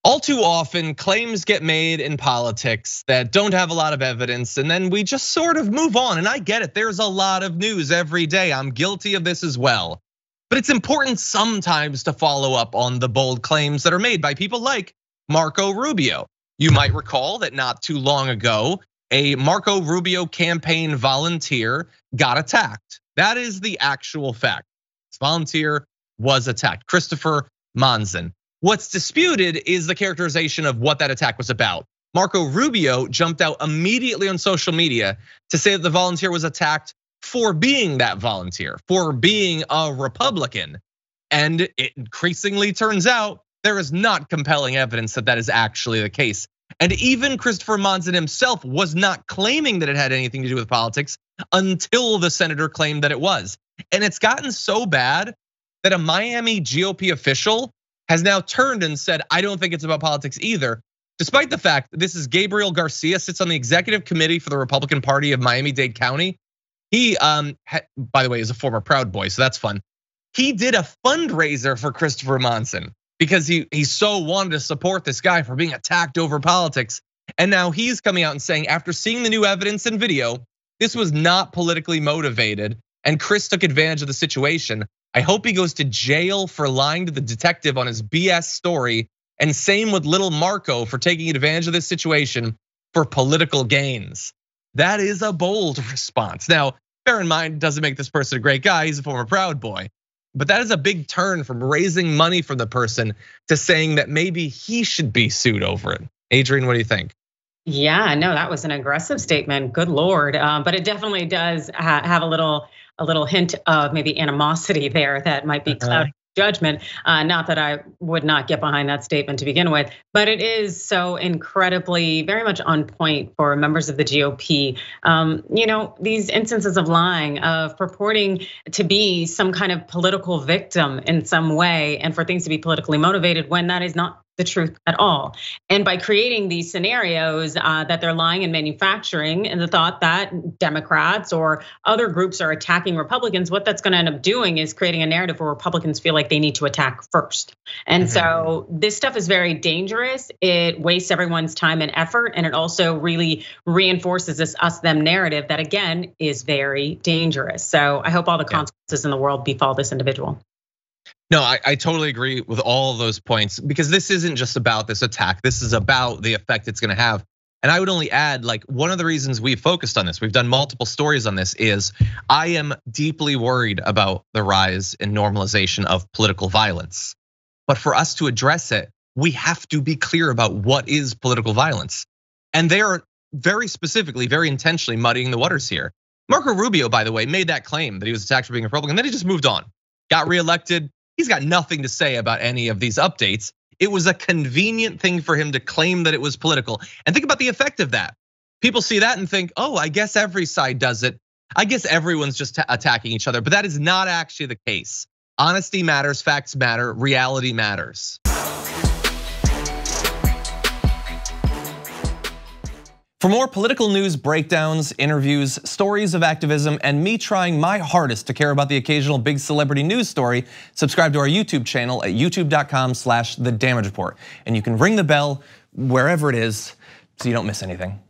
All too often, claims get made in politics that don't have a lot of evidence, and then we just sort of move on. And I get it, there's a lot of news every day. I'm guilty of this as well. But it's important sometimes to follow up on the bold claims that are made by people like Marco Rubio. You might recall that not too long ago, a Marco Rubio campaign volunteer got attacked. That is the actual fact. This volunteer was attacked, Christopher Monzon. What's disputed is the characterization of what that attack was about. Marco Rubio jumped out immediately on social media to say that the volunteer was attacked for being that volunteer, for being a Republican. And it increasingly turns out there is not compelling evidence that that is actually the case. And even Christopher Monzon himself was not claiming that it had anything to do with politics until the senator claimed that it was. And it's gotten so bad that a Miami GOP official has now turned and said, I don't think it's about politics either. Despite the fact that this is Gabriel Garcia, sits on the executive committee for the Republican Party of Miami-Dade County. He, by the way, is a former Proud Boy, so that's fun. He did a fundraiser for Christopher Monzon because he so wanted to support this guy for being attacked over politics. And now he's coming out and saying, after seeing the new evidence and video, this was not politically motivated, and Chris took advantage of the situation. I hope he goes to jail for lying to the detective on his BS story, and same with little Marco for taking advantage of this situation for political gains. That is a bold response. Now, bear in mind, it doesn't make this person a great guy. He's a former Proud Boy. But that is a big turn from raising money from the person to saying that maybe he should be sued over it. Adrienne, what do you think? Yeah, no, that was an aggressive statement. Good Lord. But it definitely does have a little hint of maybe animosity there that might be clouding judgment. Not that I would not get behind that statement to begin with, but it is so incredibly, very much on point for members of the GOP. These instances of lying, of purporting to be some kind of political victim in some way, and for things to be politically motivated when that is not the truth at all. And by creating these scenarios that they're lying and manufacturing, and the thought that Democrats or other groups are attacking Republicans, what that's going to end up doing is creating a narrative where Republicans feel like they need to attack first. And so this stuff is very dangerous. It wastes everyone's time and effort, and it also really reinforces this us-them narrative that, again, is very dangerous. So I hope all the consequences in the world befall this individual. No, I totally agree with all of those points, because this isn't just about this attack. This is about the effect it's gonna have. And I would only add, like, one of the reasons we focused on this, we've done multiple stories on this, is I am deeply worried about the rise and normalization of political violence. But for us to address it, we have to be clear about what is political violence. And they are very specifically, very intentionally muddying the waters here. Marco Rubio, by the way, made that claim that he was attacked for being a Republican, then he just moved on, got reelected. He's got nothing to say about any of these updates. It was a convenient thing for him to claim that it was political. And think about the effect of that. People see that and think, oh, I guess every side does it. I guess everyone's just attacking each other, but that is not actually the case. Honesty matters, facts matter, reality matters. For more political news breakdowns, interviews, stories of activism, and me trying my hardest to care about the occasional big celebrity news story, subscribe to our YouTube channel at youtube.com/thedamagereport. And you can ring the bell wherever it is so you don't miss anything.